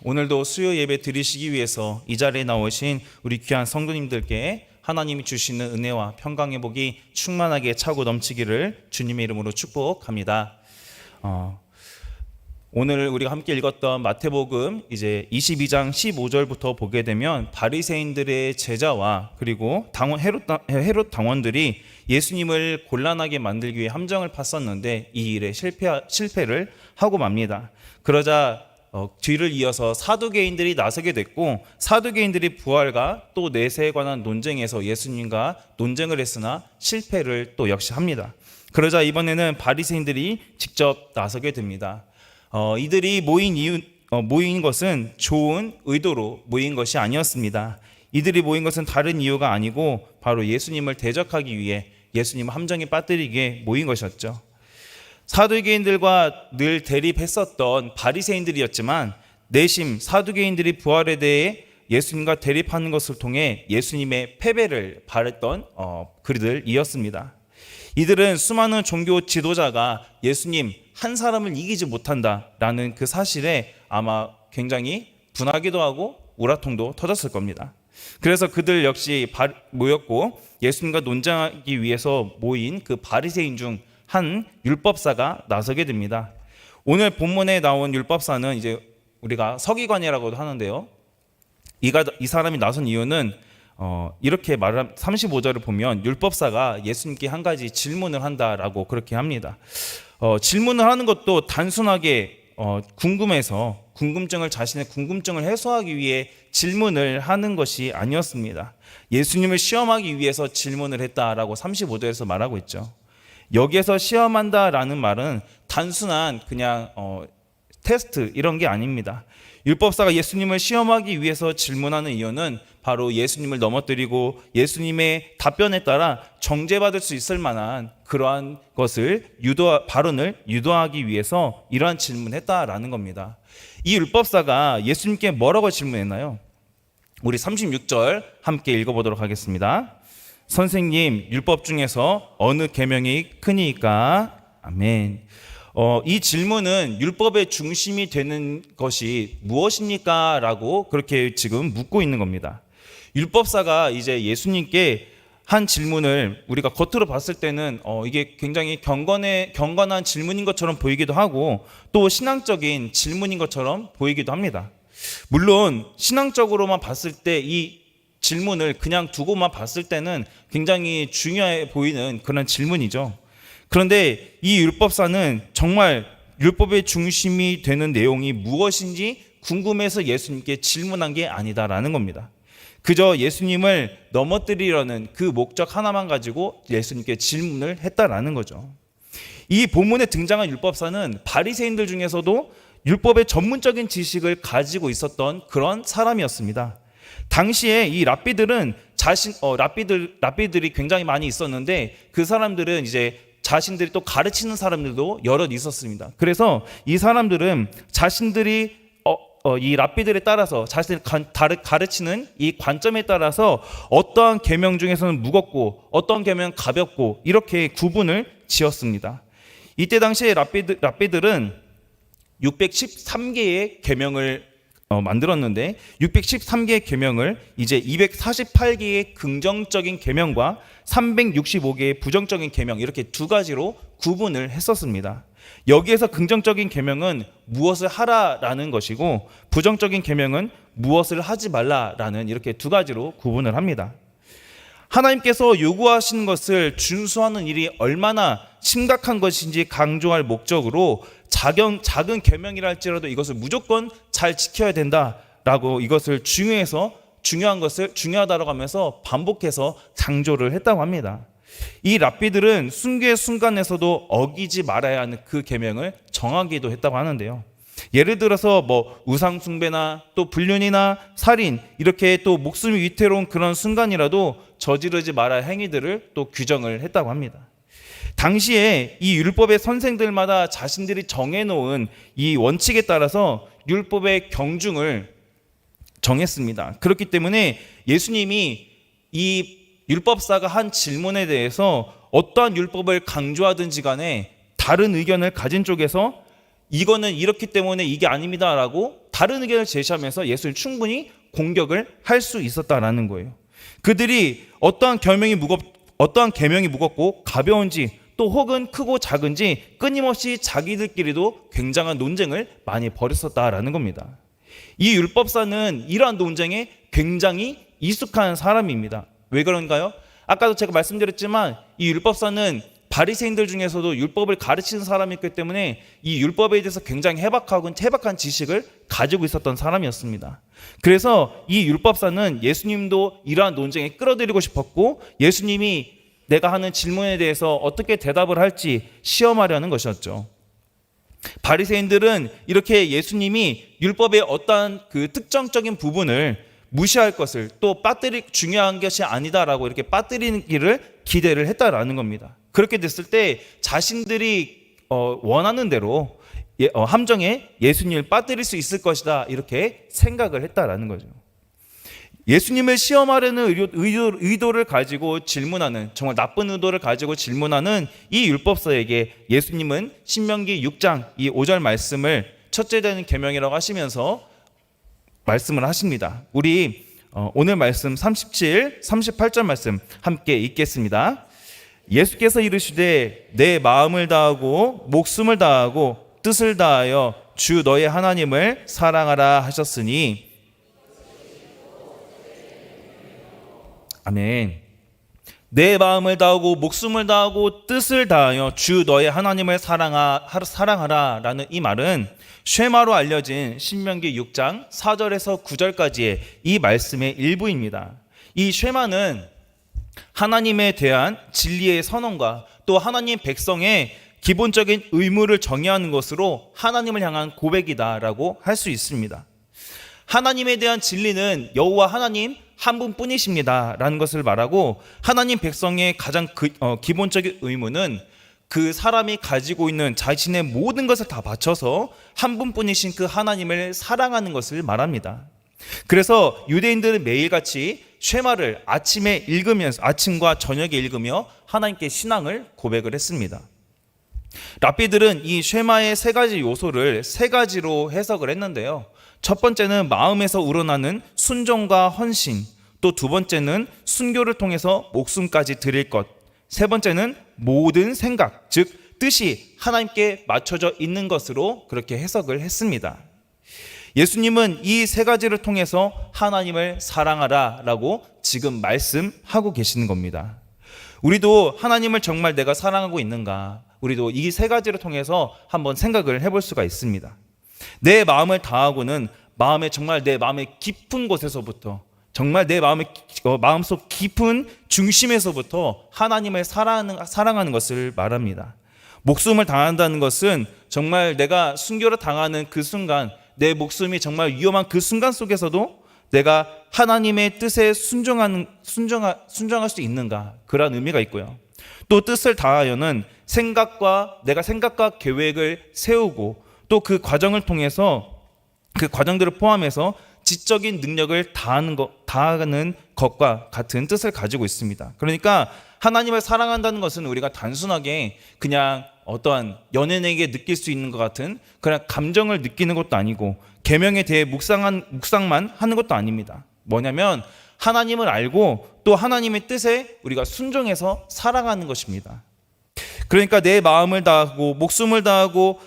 오늘도 수요 예배 드리시기 위해서 이 자리에 나오신 우리 귀한 성도님들께 하나님이 주시는 은혜와 평강의 복이 충만하게 차고 넘치기를 주님의 이름으로 축복합니다. 오늘 우리가 함께 읽었던 마태복음 이제 22장 15절부터 보게 되면 바리새인들의 제자와 그리고 헤롯 당원들이 예수님을 곤란하게 만들기 위해 함정을 팠었는데 이 일에 실패를 하고 맙니다. 그러자 뒤를 이어서 사두개인들이 나서게 됐고, 사두개인들이 부활과 또 내세에 관한 논쟁에서 예수님과 논쟁을 했으나 실패를 또 역시 합니다. 그러자 이번에는 바리새인들이 직접 나서게 됩니다. 이들이 모인 것은 좋은 의도로 모인 것이 아니었습니다. 이들이 모인 것은 다른 이유가 아니고 바로 예수님을 대적하기 위해 예수님을 함정에 빠뜨리기에 모인 것이었죠. 사두개인들과 늘 대립했었던 바리새인들이었지만 내심 사두개인들이 부활에 대해 예수님과 대립하는 것을 통해 예수님의 패배를 바랬던 그들이었습니다. 이들은 수많은 종교 지도자가 예수님 한 사람을 이기지 못한다라는 그 사실에 아마 굉장히 분하기도 하고 우라통도 터졌을 겁니다. 그래서 그들 역시 모였고 예수님과 논쟁하기 위해서 모인 그 바리새인 중 한 율법사가 나서게 됩니다. 오늘 본문에 나온 율법사는 이제 우리가 서기관이라고도 하는데요. 이 사람이 나선 이유는 이렇게 말을 35절을 보면 율법사가 예수님께 한 가지 질문을 한다라고 그렇게 합니다. 질문을 하는 것도 단순하게 궁금해서 자신의 궁금증을 해소하기 위해 질문을 하는 것이 아니었습니다. 예수님을 시험하기 위해서 질문을 했다라고 35절에서 말하고 있죠. 여기에서 시험한다라는 말은 단순한 그냥 테스트 이런 게 아닙니다. 율법사가 예수님을 시험하기 위해서 질문하는 이유는 바로 예수님을 넘어뜨리고 예수님의 답변에 따라 정죄받을 수 있을 만한 그러한 발언을 유도하기 위해서 이러한 질문을 했다라는 겁니다. 이 율법사가 예수님께 뭐라고 질문했나요? 우리 36절 함께 읽어보도록 하겠습니다. 선생님, 율법 중에서 어느 계명이 크니까? 아멘. 이 질문은 율법의 중심이 되는 것이 무엇입니까? 라고 그렇게 지금 묻고 있는 겁니다. 율법사가 이제 예수님께 한 질문을 우리가 겉으로 봤을 때는 이게 굉장히 경건한 질문인 것처럼 보이기도 하고 또 신앙적인 질문인 것처럼 보이기도 합니다. 물론 신앙적으로만 봤을 때 이 질문을 그냥 두고만 봤을 때는 굉장히 중요해 보이는 그런 질문이죠. 그런데 이 율법사는 정말 율법의 중심이 되는 내용이 무엇인지 궁금해서 예수님께 질문한 게 아니다라는 겁니다. 그저 예수님을 넘어뜨리려는 그 목적 하나만 가지고 예수님께 질문을 했다라는 거죠. 이 본문에 등장한 율법사는 바리새인들 중에서도 율법의 전문적인 지식을 가지고 있었던 그런 사람이었습니다. 당시에 이 랍비들은 랍비들이 굉장히 많이 있었는데 그 사람들은 이제 자신들이 또 가르치는 사람들도 여럿 있었습니다. 그래서 이 사람들은 자신들이 이 랍비들에 따라서 자신들이 가르치는 이 관점에 따라서 어떠한 계명 중에서는 무겁고 어떤 계명은 가볍고 이렇게 구분을 지었습니다. 이때 당시에 랍비들은 613개의 계명을 만들었는데 613개의 계명을 이제 248개의 긍정적인 계명과 365개의 부정적인 계명 이렇게 두 가지로 구분을 했었습니다. 여기에서 긍정적인 계명은 무엇을 하라라는 것이고 부정적인 계명은 무엇을 하지 말라라는 이렇게 두 가지로 구분을 합니다. 하나님께서 요구하신 것을 준수하는 일이 얼마나 심각한 것인지 강조할 목적으로 작은 계명이라 할지라도 이것을 무조건 잘 지켜야 된다라고 이것을 중요하다라고 하면서 반복해서 강조를 했다고 합니다. 이 랍비들은 순교의 순간에서도 어기지 말아야 하는 그 계명을 정하기도 했다고 하는데요. 예를 들어서 우상 숭배나 또 불륜이나 살인 이렇게 또 목숨이 위태로운 그런 순간이라도 저지르지 말아야 할 행위들을 또 규정을 했다고 합니다. 당시에 이 율법의 선생들마다 자신들이 정해놓은 이 원칙에 따라서 율법의 경중을 정했습니다. 그렇기 때문에 예수님이 이 율법사가 한 질문에 대해서 어떠한 율법을 강조하든지 간에 다른 의견을 가진 쪽에서 이거는 이렇기 때문에 이게 아닙니다라고 다른 의견을 제시하면서 예수를 충분히 공격을 할 수 있었다라는 거예요. 그들이 어떠한 계명이 무겁고 가벼운지 또 혹은 크고 작은지 끊임없이 자기들끼리도 굉장한 논쟁을 많이 벌였었다라는 겁니다. 이 율법사는 이러한 논쟁에 굉장히 익숙한 사람입니다. 왜 그런가요? 아까도 제가 말씀드렸지만 이 율법사는 바리새인들 중에서도 율법을 가르치는 사람이었기 때문에 이 율법에 대해서 굉장히 해박한 지식을 가지고 있었던 사람이었습니다. 그래서 이 율법사는 예수님도 이러한 논쟁에 끌어들이고 싶었고 예수님이 내가 하는 질문에 대해서 어떻게 대답을 할지 시험하려는 것이었죠. 바리새인들은 이렇게 예수님이 율법의 어떠한 그 특정적인 부분을 무시할 것을 또 중요한 것이 아니다라고 이렇게 빠뜨리기를 기대를 했다라는 겁니다. 그렇게 됐을 때 자신들이 원하는 대로 함정에 예수님을 빠뜨릴 수 있을 것이다 이렇게 생각을 했다라는 거죠. 예수님을 시험하려는 의도를 가지고 질문하는, 정말 나쁜 의도를 가지고 질문하는 이 율법사에게 예수님은 신명기 6장 이 5절 말씀을 첫째 되는 계명이라고 하시면서 말씀을 하십니다. 우리 오늘 말씀 37, 38절 말씀 함께 읽겠습니다. 예수께서 이르시되 내 마음을 다하고 목숨을 다하고 뜻을 다하여 주 너의 하나님을 사랑하라 하셨으니. 아멘. 내 마음을 다하고 목숨을 다하고 뜻을 다하여 주 너의 하나님을 사랑하라 라는 이 말은 쉐마로 알려진 신명기 6장 4절에서 9절까지의 이 말씀의 일부입니다. 이 쉐마는 하나님에 대한 진리의 선언과 또 하나님 백성의 기본적인 의무를 정의하는 것으로 하나님을 향한 고백이다라고 할 수 있습니다. 하나님에 대한 진리는 여호와 하나님 한 분뿐이십니다 라는 것을 말하고, 하나님 백성의 가장 기본적인 의무는 그 사람이 가지고 있는 자신의 모든 것을 다 바쳐서 한 분뿐이신 그 하나님을 사랑하는 것을 말합니다. 그래서 유대인들은 매일같이 쉐마를 아침과 저녁에 읽으며 하나님께 신앙을 고백을 했습니다. 랍비들은 이 쉐마의 세 가지 요소를 세 가지로 해석을 했는데요. 첫 번째는 마음에서 우러나는 순종과 헌신, 또 두 번째는 순교를 통해서 목숨까지 드릴 것, 세 번째는 모든 생각, 즉 뜻이 하나님께 맞춰져 있는 것으로 그렇게 해석을 했습니다. 예수님은 이 세 가지를 통해서 하나님을 사랑하라 라고 지금 말씀하고 계시는 겁니다. 우리도 하나님을 정말 내가 사랑하고 있는가, 우리도 이 세 가지를 통해서 한번 생각을 해볼 수가 있습니다. 내 마음을 다하고는 정말 내 마음의 깊은 곳에서부터, 정말 내 마음속 깊은 중심에서부터 하나님을 사랑하는 것을 말합니다. 목숨을 다한다는 것은 정말 내가 순교를 당하는 그 순간, 내 목숨이 정말 위험한 그 순간 속에서도 내가 하나님의 뜻에 순종할 수 있는가, 그런 의미가 있고요. 또 뜻을 다하여는 내가 생각과 계획을 세우고 또 그 과정을 통해서 그 과정들을 포함해서 지적인 능력을 다하는 것과 같은 뜻을 가지고 있습니다. 그러니까 하나님을 사랑한다는 것은 우리가 단순하게 그냥 어떠한 연예인에게 느낄 수 있는 것 같은 그냥 감정을 느끼는 것도 아니고 계명에 대해 묵상만 하는 것도 아닙니다. 뭐냐면 하나님을 알고 또 하나님의 뜻에 우리가 순종해서 살아가는 것입니다. 그러니까 내 마음을 다하고 목숨을 다하고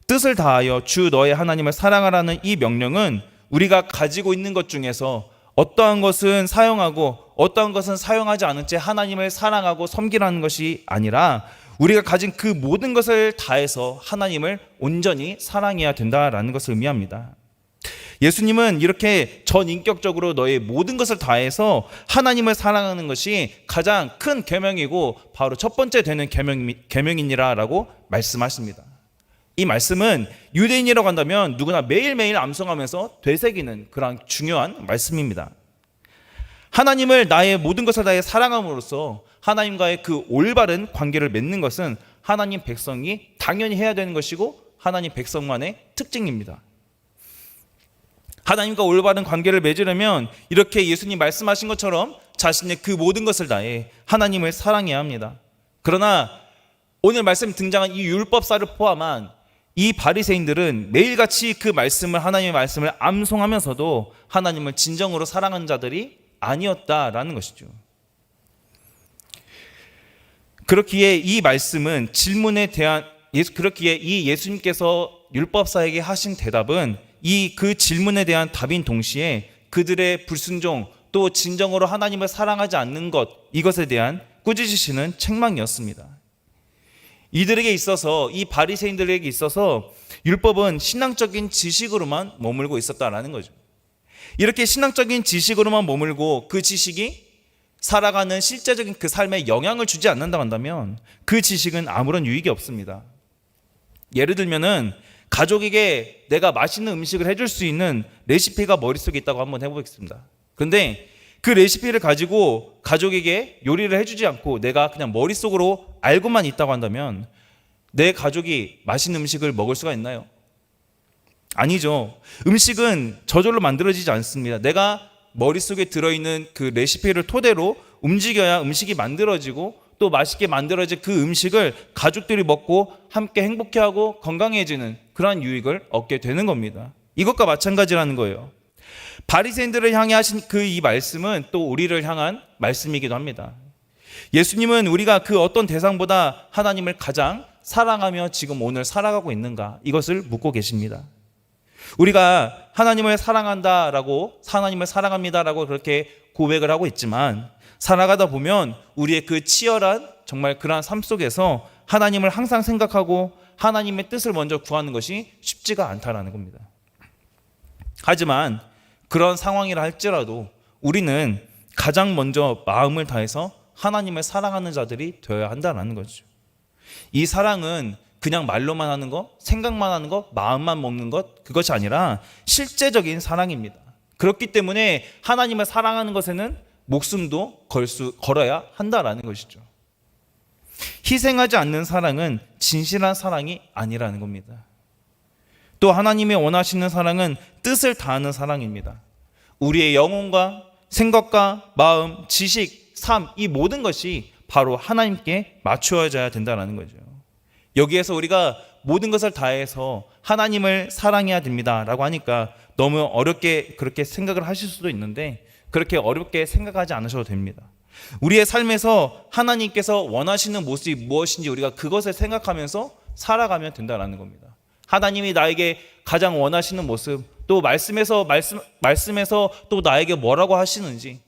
뜻을 다하여 주 너의 하나님을 사랑하라는 이 명령은 우리가 가지고 있는 것 중에서 어떠한 것은 사용하고 어떠한 것은 사용하지 않은 채 하나님을 사랑하고 섬기라는 것이 아니라 우리가 가진 그 모든 것을 다해서 하나님을 온전히 사랑해야 된다라는 것을 의미합니다. 예수님은 이렇게 전인격적으로 너의 모든 것을 다해서 하나님을 사랑하는 것이 가장 큰 계명이고 바로 첫 번째 되는 계명이니라라고 말씀하십니다. 이 말씀은 유대인이라고 한다면 누구나 매일매일 암송하면서 되새기는 그런 중요한 말씀입니다. 하나님을 나의 모든 것을 다해 사랑함으로써 하나님과의 그 올바른 관계를 맺는 것은 하나님 백성이 당연히 해야 되는 것이고 하나님 백성만의 특징입니다. 하나님과 올바른 관계를 맺으려면 이렇게 예수님 말씀하신 것처럼 자신의 그 모든 것을 다해 하나님을 사랑해야 합니다. 그러나 오늘 말씀 등장한 이 율법사를 포함한 이 바리새인들은 매일같이 그 말씀을, 하나님의 말씀을 암송하면서도 하나님을 진정으로 사랑하는 자들이 아니었다라는 것이죠. 그렇기에 이 말씀은 질문에 대한 그렇기에 이 예수님께서 율법사에게 하신 대답은 그 질문에 대한 답인 동시에 그들의 불순종, 또 진정으로 하나님을 사랑하지 않는 것, 이것에 대한 꾸짖으시는 책망이었습니다. 이들에게 있어서, 이 바리새인들에게 있어서 율법은 신앙적인 지식으로만 머물고 있었다라는 거죠. 이렇게 신앙적인 지식으로만 머물고 그 지식이 살아가는 실제적인 그 삶에 영향을 주지 않는다고 한다면 그 지식은 아무런 유익이 없습니다. 예를 들면은 가족에게 내가 맛있는 음식을 해줄 수 있는 레시피가 머릿속에 있다고 한번 해보겠습니다. 그런데 그 레시피를 가지고 가족에게 요리를 해주지 않고 내가 그냥 머릿속으로 알고만 있다고 한다면 내 가족이 맛있는 음식을 먹을 수가 있나요? 아니죠. 음식은 저절로 만들어지지 않습니다. 내가 머릿속에 들어있는 그 레시피를 토대로 움직여야 음식이 만들어지고 또 맛있게 만들어진 그 음식을 가족들이 먹고 함께 행복해하고 건강해지는 그러한 유익을 얻게 되는 겁니다. 이것과 마찬가지라는 거예요. 바리새인들을 향해 하신 이 말씀은 또 우리를 향한 말씀이기도 합니다. 예수님은 우리가 그 어떤 대상보다 하나님을 가장 사랑하며 지금 오늘 살아가고 있는가, 이것을 묻고 계십니다. 우리가 하나님을 사랑한다라고, 하나님을 사랑합니다라고 그렇게 고백을 하고 있지만 살아가다 보면 우리의 그 치열한 정말 그러한 삶 속에서 하나님을 항상 생각하고 하나님의 뜻을 먼저 구하는 것이 쉽지가 않다라는 겁니다. 하지만 그런 상황이라 할지라도 우리는 가장 먼저 마음을 다해서 하나님을 사랑하는 자들이 되어야 한다는 거죠. 이 사랑은 그냥 말로만 하는 것, 생각만 하는 것, 마음만 먹는 것, 그것이 아니라 실제적인 사랑입니다. 그렇기 때문에 하나님을 사랑하는 것에는 목숨도 걸어야 한다라는 것이죠. 희생하지 않는 사랑은 진실한 사랑이 아니라는 겁니다. 또 하나님이 원하시는 사랑은 뜻을 다하는 사랑입니다. 우리의 영혼과 생각과 마음, 지식, 삶, 이 모든 것이 바로 하나님께 맞추어져야 된다는 거죠. 여기에서 우리가 모든 것을 다해서 하나님을 사랑해야 됩니다라고 하니까 너무 어렵게 그렇게 생각을 하실 수도 있는데 그렇게 어렵게 생각하지 않으셔도 됩니다. 우리의 삶에서 하나님께서 원하시는 모습이 무엇인지 우리가 그것을 생각하면서 살아가면 된다는 겁니다. 하나님이 나에게 가장 원하시는 모습, 또 말씀에서 또 나에게 뭐라고 하시는지,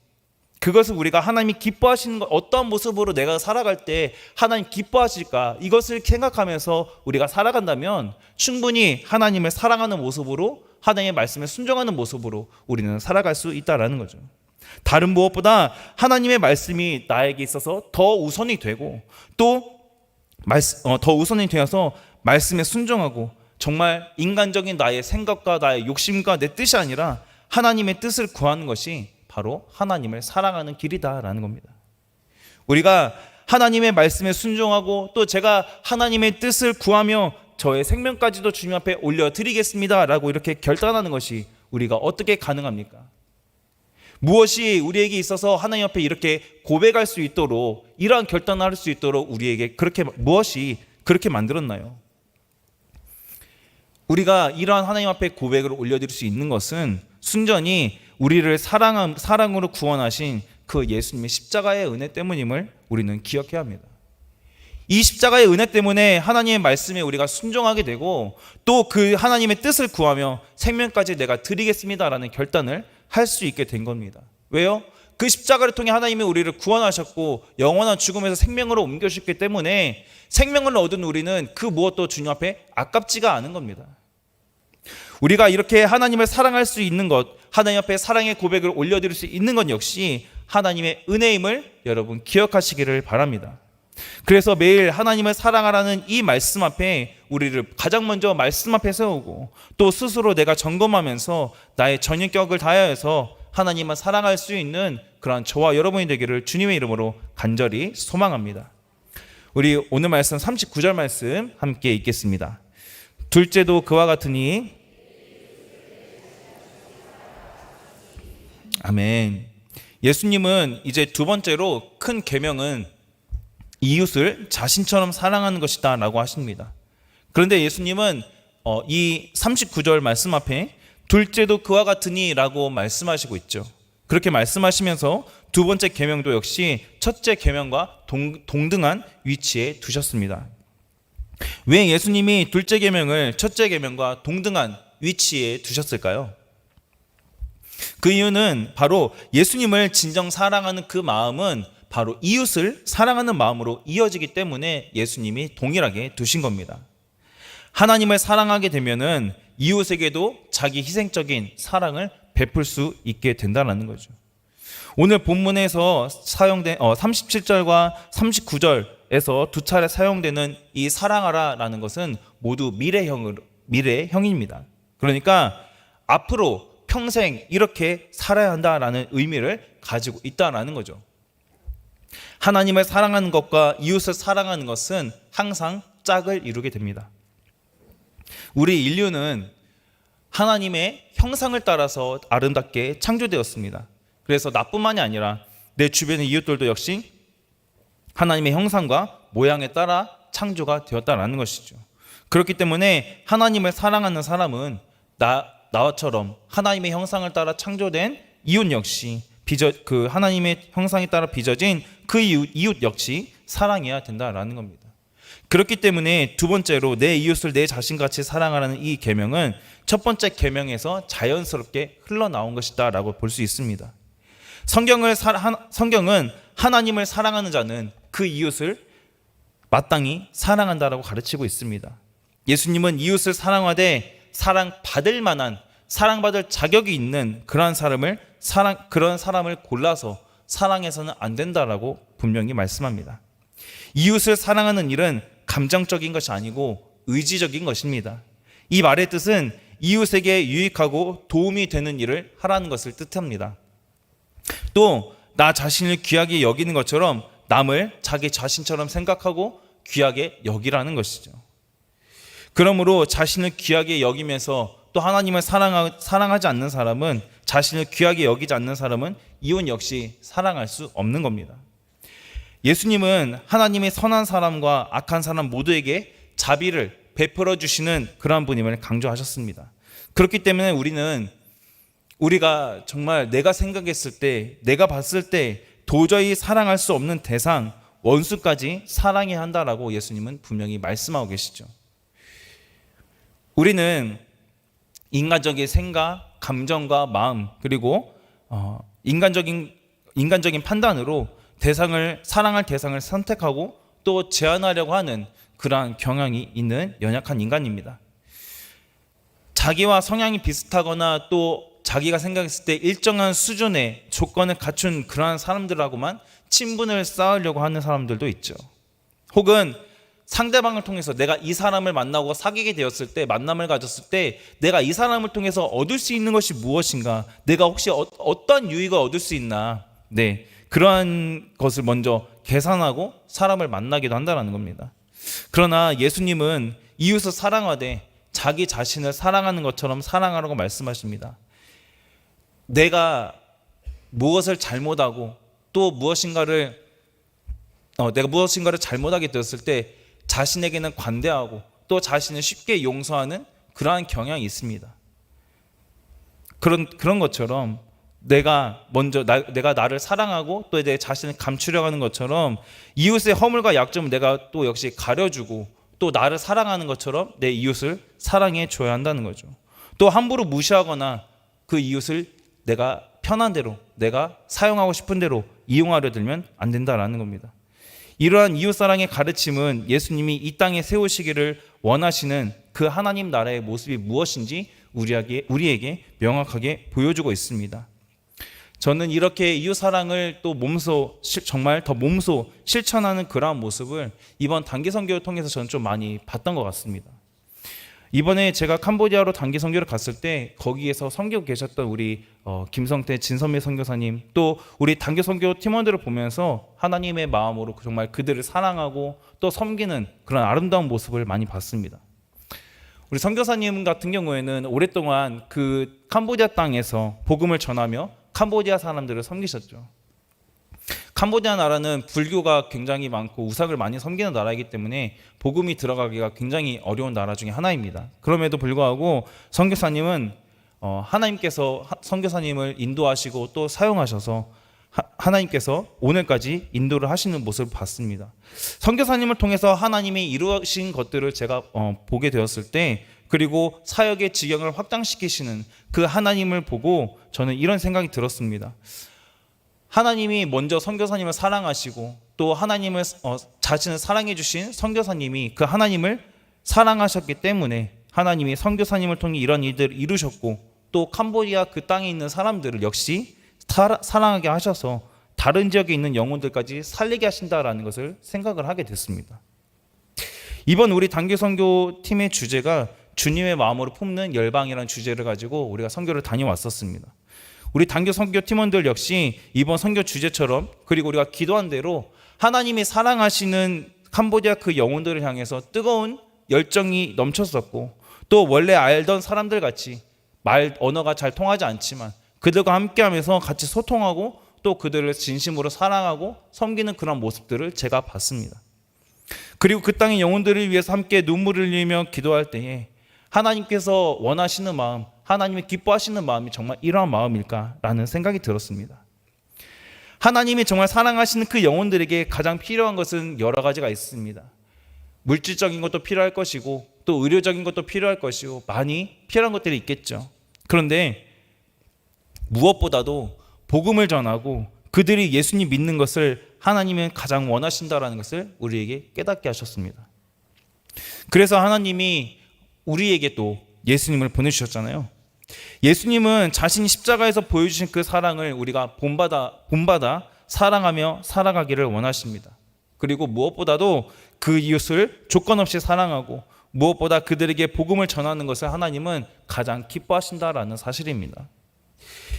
그것을 우리가 하나님이 기뻐하시는 것, 어떠한 모습으로 내가 살아갈 때 하나님 기뻐하실까, 이것을 생각하면서 우리가 살아간다면 충분히 하나님을 사랑하는 모습으로, 하나님의 말씀에 순종하는 모습으로 우리는 살아갈 수 있다는 거죠. 다른 무엇보다 하나님의 말씀이 나에게 있어서 더 우선이 되고 또 더 우선이 되어서 말씀에 순종하고 정말 인간적인 나의 생각과 나의 욕심과 내 뜻이 아니라 하나님의 뜻을 구하는 것이 바로 하나님을 사랑하는 길이다라는 겁니다. 우리가 하나님의 말씀에 순종하고 또 제가 하나님의 뜻을 구하며 저의 생명까지도 주님 앞에 올려드리겠습니다 라고 이렇게 결단하는 것이 우리가 어떻게 가능합니까? 무엇이 우리에게 있어서 하나님 앞에 이렇게 고백할 수 있도록, 이러한 결단을 할 수 있도록 우리에게 무엇이 그렇게 만들었나요? 우리가 이러한 하나님 앞에 고백을 올려드릴 수 있는 것은 순전히 우리를 사랑으로 구원하신 그 예수님의 십자가의 은혜 때문임을 우리는 기억해야 합니다. 이 십자가의 은혜 때문에 하나님의 말씀에 우리가 순종하게 되고 또 그 하나님의 뜻을 구하며 생명까지 내가 드리겠습니다라는 결단을 할 수 있게 된 겁니다. 왜요? 그 십자가를 통해 하나님이 우리를 구원하셨고 영원한 죽음에서 생명으로 옮겨주셨기 때문에 생명을 얻은 우리는 그 무엇도 주님 앞에 아깝지가 않은 겁니다. 우리가 이렇게 하나님을 사랑할 수 있는 것, 하나님 앞에 사랑의 고백을 올려드릴 수 있는 것 역시 하나님의 은혜임을 여러분 기억하시기를 바랍니다. 그래서 매일 하나님을 사랑하라는 이 말씀 앞에 우리를 가장 먼저 말씀 앞에 세우고 또 스스로 내가 점검하면서 나의 전인격을 다하여서 하나님을 사랑할 수 있는 그러한 저와 여러분이 되기를 주님의 이름으로 간절히 소망합니다. 우리 오늘 말씀 39절 말씀 함께 읽겠습니다. 둘째도 그와 같으니 아멘. 예수님은 이제 두 번째로 큰 계명은 이웃을 자신처럼 사랑하는 것이다 라고 하십니다. 그런데 예수님은 이 39절 말씀 앞에 둘째도 그와 같으니라고 말씀하시고 있죠. 그렇게 말씀하시면서 두 번째 계명도 역시 첫째 계명과 동등한 위치에 두셨습니다. 왜 예수님이 둘째 계명을 첫째 계명과 동등한 위치에 두셨을까요? 그 이유는 바로 예수님을 진정 사랑하는 그 마음은 바로 이웃을 사랑하는 마음으로 이어지기 때문에 예수님이 동일하게 두신 겁니다. 하나님을 사랑하게 되면은 이웃에게도 자기 희생적인 사랑을 베풀 수 있게 된다는 거죠. 오늘 본문에서 사용된 37절과 39절에서 두 차례 사용되는 이 사랑하라라는 것은 모두 미래형입니다. 그러니까 앞으로 평생 이렇게 살아야 한다라는 의미를 가지고 있다라는 거죠. 하나님을 사랑하는 것과 이웃을 사랑하는 것은 항상 짝을 이루게 됩니다. 우리 인류는 하나님의 형상을 따라서 아름답게 창조되었습니다. 그래서 나뿐만이 아니라 내 주변의 이웃들도 역시 하나님의 형상과 모양에 따라 창조가 되었다는 것이죠. 그렇기 때문에 하나님을 사랑하는 사람은 나처럼 하나님의 형상을 따라 창조된 이웃 역시 그 하나님의 형상에 따라 빚어진 그 이웃 역시 사랑해야 된다라는 겁니다. 그렇기 때문에 두 번째로 내 이웃을 내 자신같이 사랑하라는 이 계명은 첫 번째 계명에서 자연스럽게 흘러나온 것이다라고 볼 수 있습니다. 성경은 하나님을 사랑하는 자는 그 이웃을 마땅히 사랑한다라고 가르치고 있습니다. 예수님은 이웃을 사랑하되 사랑받을 만한 사랑받을 자격이 있는 그런 사람을 골라서 사랑해서는 안 된다라고 분명히 말씀합니다. 이웃을 사랑하는 일은 감정적인 것이 아니고 의지적인 것입니다. 이 말의 뜻은 이웃에게 유익하고 도움이 되는 일을 하라는 것을 뜻합니다. 또 나 자신을 귀하게 여기는 것처럼 남을 자기 자신처럼 생각하고 귀하게 여기라는 것이죠. 그러므로 자신을 귀하게 여기면서 또 하나님을 사랑하지 않는 사람은, 자신을 귀하게 여기지 않는 사람은 이웃 역시 사랑할 수 없는 겁니다. 예수님은 하나님의 선한 사람과 악한 사람 모두에게 자비를 베풀어 주시는 그러한 분임을 강조하셨습니다. 그렇기 때문에 우리가 정말 내가 생각했을 때, 내가 봤을 때 도저히 사랑할 수 없는 대상, 원수까지 사랑해야 한다라고 예수님은 분명히 말씀하고 계시죠. 우리는 인간적인 생각, 감정과 마음, 그리고 인간적인 판단으로 사랑할 대상을 선택하고 또 제한하려고 하는 그러한 경향이 있는 연약한 인간입니다. 자기와 성향이 비슷하거나 또 자기가 생각했을 때 일정한 수준의 조건을 갖춘 그러한 사람들하고만 친분을 쌓으려고 하는 사람들도 있죠. 혹은 상대방을 통해서 내가 이 사람을 만나고 사귀게 되었을 때, 만남을 가졌을 때 내가 이 사람을 통해서 얻을 수 있는 것이 무엇인가, 내가 혹시 어떤 유익을 얻을 수 있나, 그러한 것을 먼저 계산하고 사람을 만나기도 한다는 겁니다. 그러나 예수님은 이웃을 사랑하되 자기 자신을 사랑하는 것처럼 사랑하라고 말씀하십니다. 내가 무엇을 잘못하고 또 내가 무엇인가를 잘못하게 되었을 때 자신에게는 관대하고 또 자신을 쉽게 용서하는 그러한 경향이 있습니다. 그런 것처럼 내가 나를 사랑하고 또 내 자신을 감추려고 하는 것처럼 이웃의 허물과 약점을 내가 또 역시 가려주고 또 나를 사랑하는 것처럼 내 이웃을 사랑해 줘야 한다는 거죠. 또 함부로 무시하거나 그 이웃을 내가 편한 대로, 내가 사용하고 싶은 대로 이용하려 들면 안 된다라는 겁니다. 이러한 이웃사랑의 가르침은 예수님이 이 땅에 세우시기를 원하시는 그 하나님 나라의 모습이 무엇인지 우리에게 명확하게 보여주고 있습니다. 저는 이렇게 이웃사랑을 또 정말 더 몸소 실천하는 그러한 모습을 이번 단기 선교를 통해서 저는 좀 많이 봤던 것 같습니다. 이번에 제가 캄보디아로 단기 선교를 갔을 때 거기에서 선교하고 계셨던 우리 김성태, 진선미 선교사님, 또 우리 단기 선교 팀원들을 보면서 하나님의 마음으로 정말 그들을 사랑하고 또 섬기는 그런 아름다운 모습을 많이 봤습니다. 우리 선교사님 같은 경우에는 오랫동안 그 캄보디아 땅에서 복음을 전하며 캄보디아 사람들을 섬기셨죠. 캄보디아 나라는 불교가 굉장히 많고 우상을 많이 섬기는 나라이기 때문에 복음이 들어가기가 굉장히 어려운 나라 중에 하나입니다. 그럼에도 불구하고 선교사님은 하나님께서 선교사님을 인도하시고 또 사용하셔서 하나님께서 오늘까지 인도를 하시는 모습을 봤습니다. 선교사님을 통해서 하나님이 이루신 것들을 제가 보게 되었을 때, 그리고 사역의 지경을 확장시키시는 그 하나님을 보고 저는 이런 생각이 들었습니다. 하나님이 먼저 선교사님을 사랑하시고 또 하나님을 자신을 사랑해 주신 선교사님이 그 하나님을 사랑하셨기 때문에 하나님이 선교사님을 통해 이런 일들을 이루셨고, 또 캄보디아 그 땅에 있는 사람들을 역시 사랑하게 하셔서 다른 지역에 있는 영혼들까지 살리게 하신다라는 것을 생각을 하게 됐습니다. 이번 우리 단기 선교 팀의 주제가 주님의 마음으로 품는 열방이라는 주제를 가지고 우리가 선교를 다녀왔었습니다. 우리 단기 선교 팀원들 역시 이번 선교 주제처럼, 그리고 우리가 기도한 대로 하나님이 사랑하시는 캄보디아 그 영혼들을 향해서 뜨거운 열정이 넘쳤었고, 또 원래 알던 사람들 같이 언어가 잘 통하지 않지만 그들과 함께하면서 같이 소통하고 또 그들을 진심으로 사랑하고 섬기는 그런 모습들을 제가 봤습니다. 그리고 그 땅의 영혼들을 위해서 함께 눈물을 흘리며 기도할 때에 하나님께서 원하시는 마음, 하나님이 기뻐하시는 마음이 정말 이러한 마음일까라는 생각이 들었습니다. 하나님이 정말 사랑하시는 그 영혼들에게 가장 필요한 것은 여러 가지가 있습니다. 물질적인 것도 필요할 것이고 또 의료적인 것도 필요할 것이고 많이 필요한 것들이 있겠죠. 그런데 무엇보다도 복음을 전하고 그들이 예수님 믿는 것을 하나님은 가장 원하신다라는 것을 우리에게 깨닫게 하셨습니다. 그래서 하나님이 우리에게 또 예수님을 보내주셨잖아요. 예수님은 자신이 십자가에서 보여주신 그 사랑을 우리가 본받아 사랑하며 살아가기를 원하십니다. 그리고 무엇보다도 그 이웃을 조건 없이 사랑하고 무엇보다 그들에게 복음을 전하는 것을 하나님은 가장 기뻐하신다라는 사실입니다.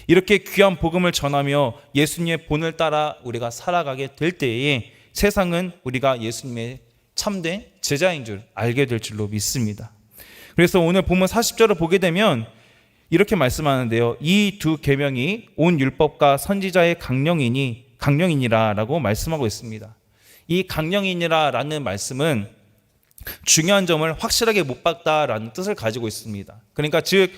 이렇게 귀한 복음을 전하며 예수님의 본을 따라 우리가 살아가게 될 때에 세상은 우리가 예수님의 참된 제자인 줄 알게 될 줄로 믿습니다. 그래서 오늘 본문 40절을 보게 되면 이렇게 말씀하는데요. 이 두 계명이 온 율법과 선지자의 강령이니라 라고 말씀하고 있습니다. 이 강령이니라 라는 말씀은 중요한 점을 확실하게 못 박다라는 뜻을 가지고 있습니다. 그러니까 즉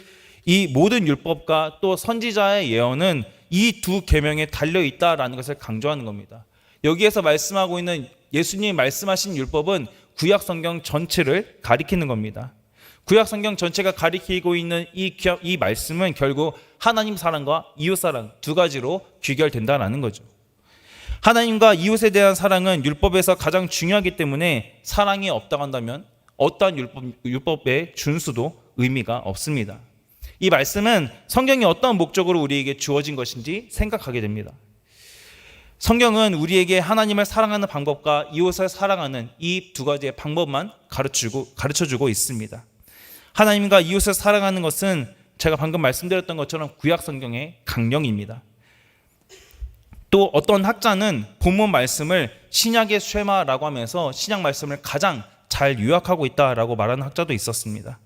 이 모든 율법과 또 선지자의 예언은 이 두 계명에 달려 있다라는 것을 강조하는 겁니다. 여기에서 말씀하고 있는 예수님이 말씀하신 율법은 구약 성경 전체를 가리키는 겁니다. 구약 성경 전체가 가리키고 있는 이 말씀은 결국 하나님 사랑과 이웃 사랑 두 가지로 귀결된다라는 거죠. 하나님과 이웃에 대한 사랑은 율법에서 가장 중요하기 때문에 사랑이 없다고 한다면 어떠한 율법의 준수도 의미가 없습니다. 이 말씀은 성경이 어떤 목적으로 우리에게 주어진 것인지 생각하게 됩니다. 성경은 우리에게 하나님을 사랑하는 방법과 이웃을 사랑하는 이 두 가지의 방법만 가르쳐주고 있습니다. 하나님과 이웃을 사랑하는 것은 제가 방금 말씀드렸던 것처럼 구약 성경의 강령입니다. 또 어떤 학자는 본문 말씀을 신약의 쉐마라고 하면서 신약 말씀을 가장 잘 요약하고 있다라고 말하는 학자도 있었습니다.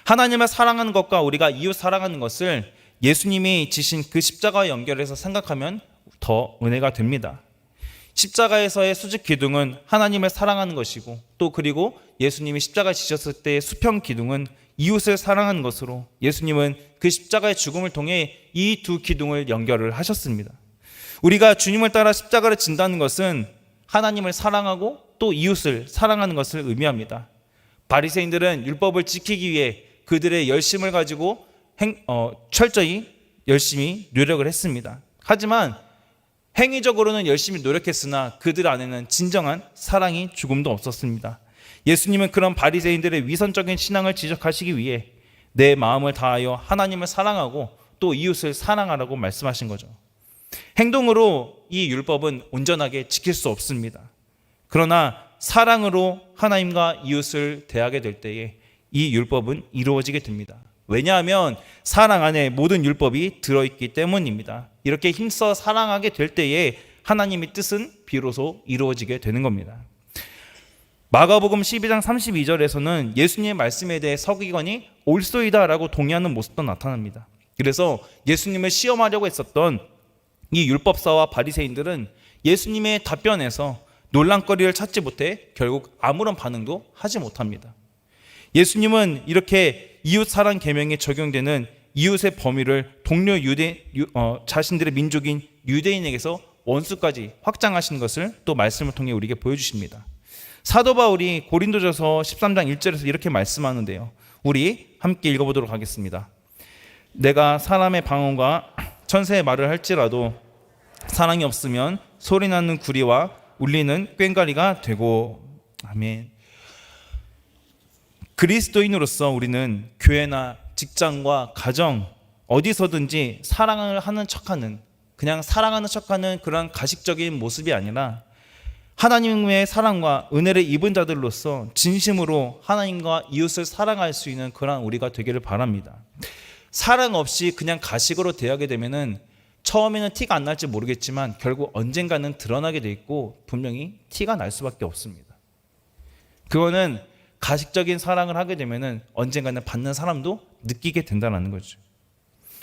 하나님을 사랑하는 것과 우리가 이웃 사랑하는 것을 예수님이 지신 그 십자가와 연결해서 생각하면 더 은혜가 됩니다. 십자가에서의 수직 기둥은 하나님을 사랑하는 것이고 또 그리고 예수님이 십자가 지셨을 때의 수평 기둥은 이웃을 사랑하는 것으로 예수님은 그 십자가의 죽음을 통해 이 두 기둥을 연결을 하셨습니다. 우리가 주님을 따라 십자가를 진다는 것은 하나님을 사랑하고 또 이웃을 사랑하는 것을 의미합니다. 바리새인들은 율법을 지키기 위해 그들의 열심을 가지고 철저히 열심히 노력을 했습니다. 하지만 행위적으로는 열심히 노력했으나 그들 안에는 진정한 사랑이 조금도 없었습니다. 예수님은 그런 바리새인들의 위선적인 신앙을 지적하시기 위해 내 마음을 다하여 하나님을 사랑하고 또 이웃을 사랑하라고 말씀하신 거죠. 행동으로 이 율법은 온전하게 지킬 수 없습니다. 그러나 사랑으로 하나님과 이웃을 대하게 될 때에 이 율법은 이루어지게 됩니다. 왜냐하면 사랑 안에 모든 율법이 들어있기 때문입니다. 이렇게 힘써 사랑하게 될 때에 하나님의 뜻은 비로소 이루어지게 되는 겁니다. 마가복음 12장 32절에서는 예수님의 말씀에 대해 서기관이 옳소이다라고 동의하는 모습도 나타납니다. 그래서 예수님을 시험하려고 했었던 이 율법사와 바리새인들은 예수님의 답변에서 논란거리를 찾지 못해 결국 아무런 반응도 하지 못합니다. 예수님은 이렇게 이웃 사랑 계명에 적용되는 이웃의 범위를 동료 자신들의 민족인 유대인에게서 원수까지 확장하신 것을 또 말씀을 통해 우리에게 보여주십니다. 사도 바울이 고린도전서 13장 1절에서 이렇게 말씀하는데요. 우리 함께 읽어보도록 하겠습니다. 내가 사람의 방언과 천사의 말을 할지라도 사랑이 없으면 소리나는 구리와 울리는 꽹과리가 되고. 아멘. 그리스도인으로서 우리는 교회나 직장과 가정 어디서든지 사랑을 하는 척하는, 그냥 사랑하는 척하는 그런 가식적인 모습이 아니라 하나님의 사랑과 은혜를 입은 자들로서 진심으로 하나님과 이웃을 사랑할 수 있는 그런 우리가 되기를 바랍니다. 사랑 없이 그냥 가식으로 대하게 되면은 처음에는 티가 안 날지 모르겠지만 결국 언젠가는 드러나게 돼 있고 분명히 티가 날 수밖에 없습니다. 그거는 가식적인 사랑을 하게 되면은 언젠가는 받는 사람도 느끼게 된다는 거죠.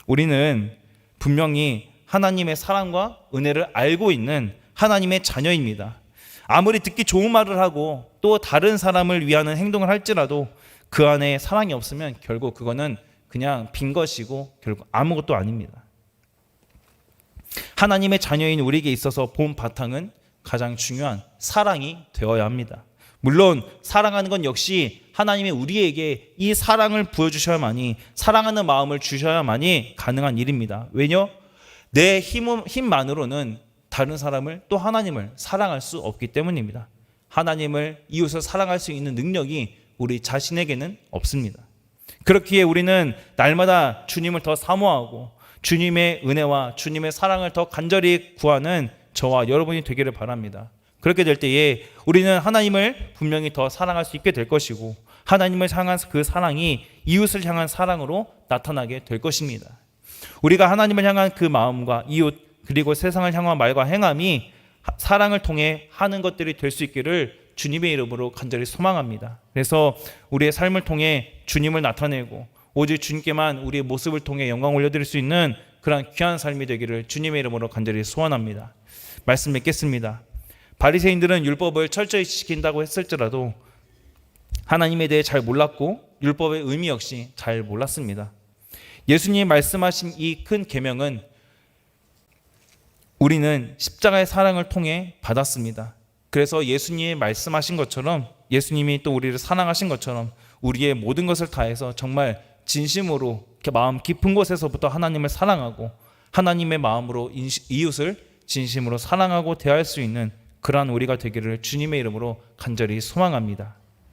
우리는 분명히 하나님의 사랑과 은혜를 알고 있는 하나님의 자녀입니다. 아무리 듣기 좋은 말을 하고 또 다른 사람을 위하는 행동을 할지라도 그 안에 사랑이 없으면 결국 그거는 그냥 빈 것이고 결국 아무것도 아닙니다. 하나님의 자녀인 우리에게 있어서 본 바탕은 가장 중요한 사랑이 되어야 합니다. 물론 사랑하는 건 역시 하나님이 우리에게 이 사랑을 부어주셔야만이, 사랑하는 마음을 주셔야만이 가능한 일입니다. 왜냐? 내 힘만으로는 다른 사람을 또 하나님을 사랑할 수 없기 때문입니다. 하나님을, 이웃을 사랑할 수 있는 능력이 우리 자신에게는 없습니다. 그렇기에 우리는 날마다 주님을 더 사모하고 주님의 은혜와 주님의 사랑을 더 간절히 구하는 저와 여러분이 되기를 바랍니다. 그렇게 될 때에 우리는 하나님을 분명히 더 사랑할 수 있게 될 것이고 하나님을 향한 그 사랑이 이웃을 향한 사랑으로 나타나게 될 것입니다. 우리가 하나님을 향한 그 마음과 이웃 그리고 세상을 향한 말과 행함이 사랑을 통해 하는 것들이 될 수 있기를 주님의 이름으로 간절히 소망합니다. 그래서 우리의 삶을 통해 주님을 나타내고 오직 주님께만 우리의 모습을 통해 영광 올려드릴 수 있는 그런 귀한 삶이 되기를 주님의 이름으로 간절히 소원합니다. 말씀 맺겠습니다. 바리새인들은 율법을 철저히 지킨다고 했을지라도 하나님에 대해 잘 몰랐고 율법의 의미 역시 잘 몰랐습니다. 예수님이 말씀하신 이 큰 계명은 우리는 십자가의 사랑을 통해 받았습니다. 그래서 예수님이 말씀하신 것처럼, 예수님이 또 우리를 사랑하신 것처럼 우리의 모든 것을 다해서 정말 진심으로 이렇게 마음 깊은 곳에서부터 하나님을 사랑하고 하나님의 마음으로 이웃을 진심으로 사랑하고 대할 수 있는 그러한 우리가 되기를 주님의 이름으로 간절히 소망합니다.